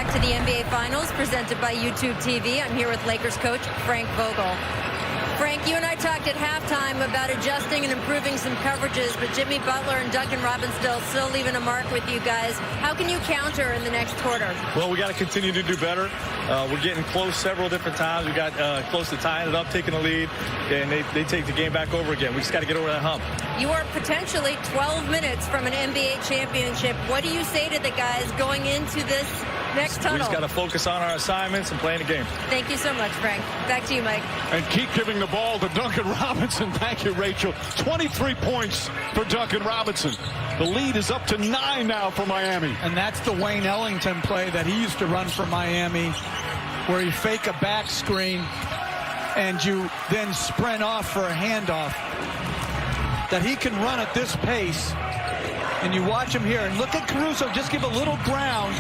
back to the NBA Finals presented by YouTube TV. I'm here with Lakers coach Frank Vogel. Frank, you and I talked at halftime about adjusting and improving some coverages, but Jimmy Butler and Duncan Robinson still leaving a mark with you guys. How can you counter in the next quarter? Well, we got to continue to do better. We're getting close several different times. We got close to tying it up, taking the lead, and they take the game back over again. We just got to get over that hump. You are potentially 12 minutes from an NBA championship. What do you say to the guys going into this next tunnel? We just got to focus on our assignments and playing the game. Thank you so much, Frank. Back to you, Mike. And keep giving the ball to Duncan Robinson. Thank you, Rachel. 23 points for Duncan Robinson. The lead is up to 9 now for Miami. And that's the Wayne Ellington play that he used to run for Miami, where you fake a back screen and you then sprint off for a handoff. That he can run at this pace. And you watch him here. And look at Caruso just give a little ground.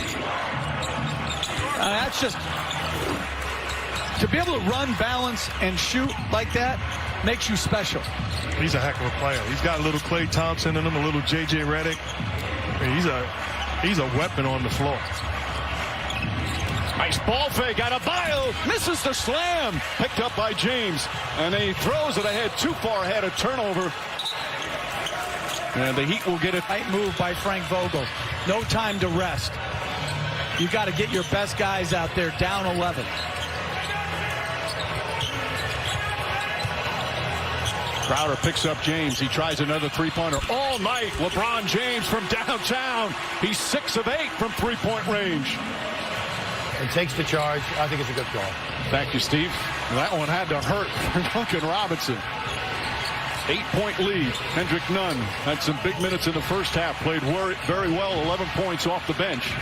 That's just... To be able to run, balance, and shoot like that makes you special. He's a heck of a player. He's got a little Klay Thompson in him, a little J.J. Redick. He's a weapon on the floor. Nice ball fake. Adebayo misses the slam. Picked up by James. And he throws it ahead, too far ahead, a turnover. And the Heat will get it. Right move by Frank Vogel. No time to rest. You got to get your best guys out there down 11. Crowder picks up James. He tries another three-pointer all night. LeBron James from downtown. He's 6 of 8 from three-point range. And takes the charge. I think it's a good call. Thank you, Steve. That one had to hurt for Duncan Robinson. 8-point lead. Kendrick Nunn had some big minutes in the first half. Played very well. 11 points off the bench.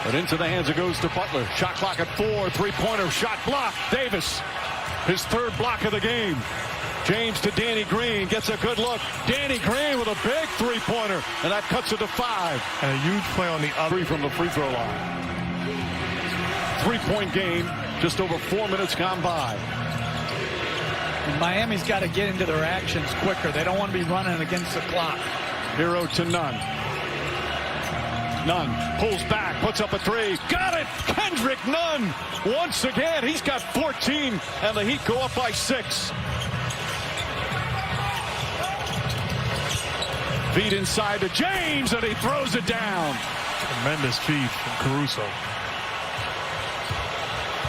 But into the hands it goes to Butler. Shot clock at 4. Three-pointer shot blocked. Davis. His third block of the game. James to Danny Green, gets a good look. Danny Green with a big three-pointer, and that cuts it to 5. And a huge play on the other. From the free throw line. 3-point game, just over 4 minutes gone by. And Miami's got to get into their actions quicker. They don't want to be running against the clock. Hero to Nunn. Nunn pulls back, puts up a 3. Got it! Kendrick Nunn! Once again, he's got 14, and the Heat go up by 6. Feed inside to James, and he throws it down. Tremendous feed from Caruso.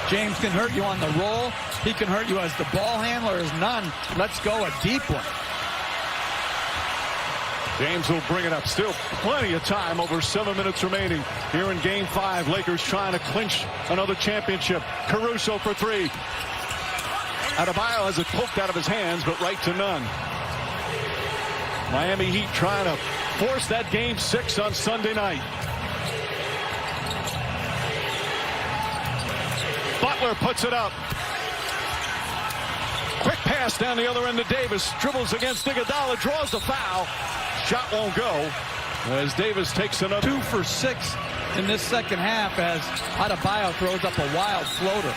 James can hurt you on the roll. He can hurt you as the ball handler. As Nunn lets go a deep one. James will bring it up. Still plenty of time. Over 7 minutes remaining here in Game 5. Lakers trying to clinch another championship. Caruso for 3. Adebayo has it poked out of his hands, but right to Nunn. Miami Heat trying to force that Game 6 on Sunday night. Butler puts it up. Quick pass down the other end to Davis. Dribbles against Iguodala. Draws the foul. Shot won't go as Davis takes another. 2 for 6 in this second half as Adebayo throws up a wild floater.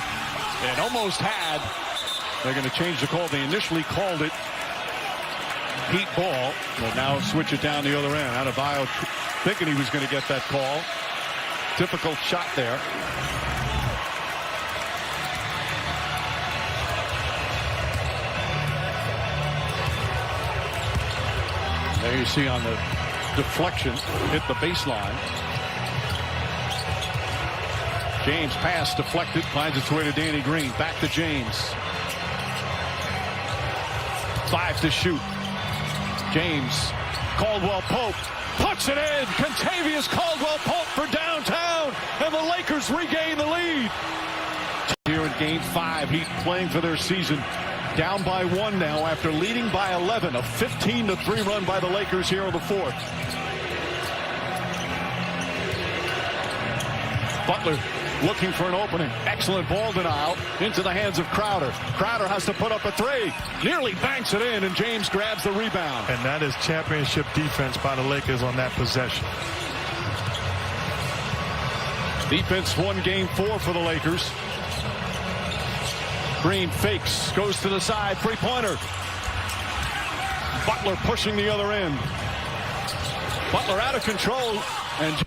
It almost had. They're going to change the call. They initially called it Heat ball, but now switch it down the other end. Adebayo thinking he was going to get that call. Difficult shot there. There you see on the deflection, hit the baseline. James pass deflected, finds its way to Danny Green. Back to James. 5 to shoot. James, Caldwell Pope puts it in. Contavious Caldwell Pope for downtown, and the Lakers regain the lead. Here in Game 5, Heat playing for their season. Down by 1 now after leading by 11. A 15-3 run by the Lakers here in the 4th. Butler looking for an opening. Excellent ball denial into the hands of Crowder. Crowder has to put up a 3. Nearly banks it in, and James grabs the rebound. And that is championship defense by the Lakers on that possession. Defense won Game 4 for the Lakers. Green fakes, goes to the side, three-pointer. Butler pushing the other end. Butler out of control, and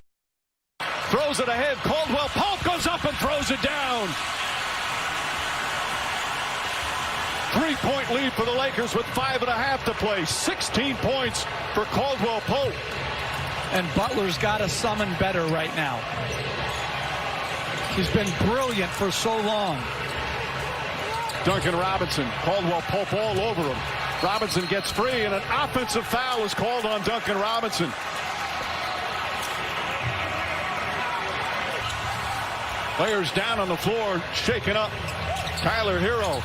Throws it ahead. Caldwell Pope goes up and throws it down. 3-point lead for the Lakers with 5.5 to play. 16 points for Caldwell Pope. And Butler's got to summon better right now. He's been brilliant for so long. Duncan Robinson, Caldwell Pope all over him. Robinson gets free, and an offensive foul is called on Duncan Robinson. Players down on the floor, shaken up. Tyler Hero.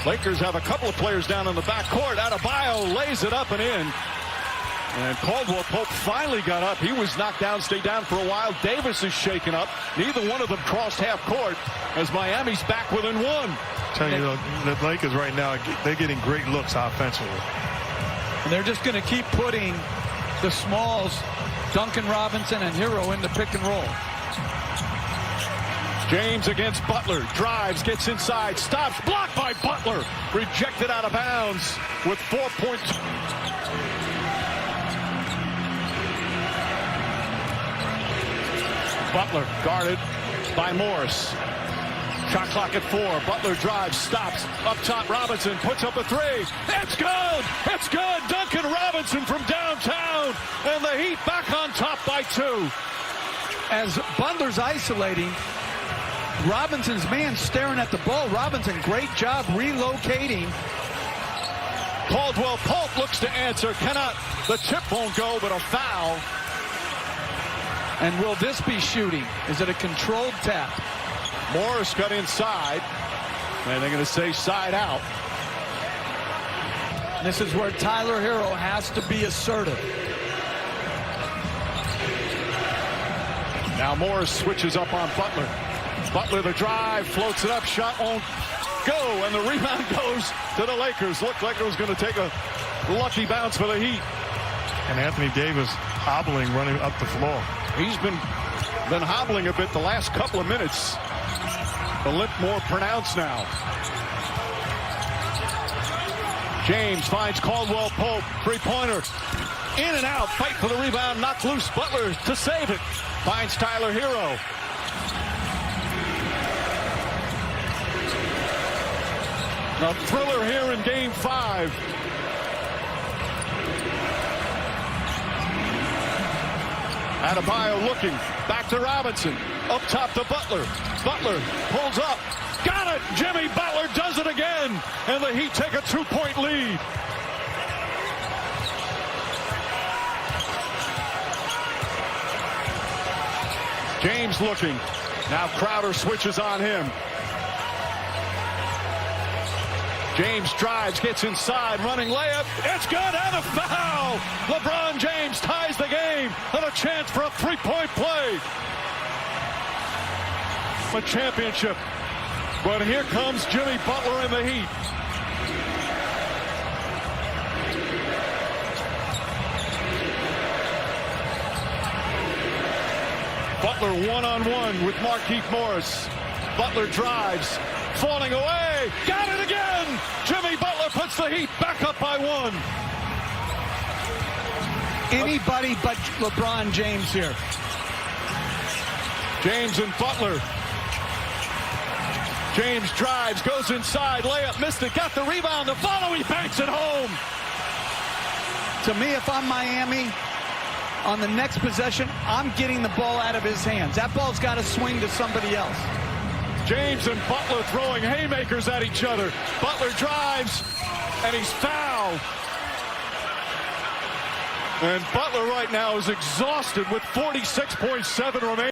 Lakers have a couple of players down on the backcourt. Adebayo lays it up and in. And Caldwell Pope finally got up. He was knocked down, stayed down for a while. Davis is shaken up. Neither one of them crossed half court as Miami's back within one. Tell you, the Lakers right now, they're getting great looks offensively. And they're just going to keep putting the smalls, Duncan Robinson and Hero, in the pick and roll. James against Butler. Drives, gets inside, stops, blocked by Butler. Rejected out of bounds with 4 points. Butler guarded by Morris. Shot clock at 4. Butler drives, stops. Up top, Robinson puts up a 3. It's good! It's good! Duncan Robinson from downtown. And the Heat back on top by 2. As Butler's isolating, Robinson's man staring at the ball. Robinson, great job relocating. Caldwell Pope looks to answer. Cannot. The tip won't go, but a foul. And will this be shooting? Is it a controlled tap? Morris got inside. And they're going to say side out. This is where Tyler Hero has to be assertive. Now Morris switches up on Butler. Butler the drive, floats it up, shot won't go, and the rebound goes to the Lakers. Looked like it was going to take a lucky bounce for the Heat. And Anthony Davis hobbling, running up the floor. He's been hobbling a bit the last couple of minutes. The limp more pronounced now. James finds Caldwell Pope, three-pointer. In and out, fight for the rebound, knocked loose. Butler to save it. Finds Tyler Hero. A thriller here in Game 5. Adebayo looking. Back to Robinson. Up top to Butler. Butler pulls up. Got it! Jimmy Butler does it again. And the Heat take a 2-point lead. James looking. Now Crowder switches on him. James drives, gets inside, running layup. It's good, and a foul. LeBron James ties the game, and a chance for a three-point play. A championship. But here comes Jimmy Butler in the Heat. Butler one-on-one with Markieff Morris. Butler drives, falling away. Got it again. Jimmy Butler puts the Heat back up by 1. Anybody but LeBron James here. James and Butler. James drives, goes inside, layup, missed it, got the rebound, the follow, he banks it home. To me, if I'm Miami, on the next possession, I'm getting the ball out of his hands. That ball's got to swing to somebody else. James and Butler throwing haymakers at each other. Butler drives, and he's fouled. And Butler right now is exhausted with 46.7 remaining.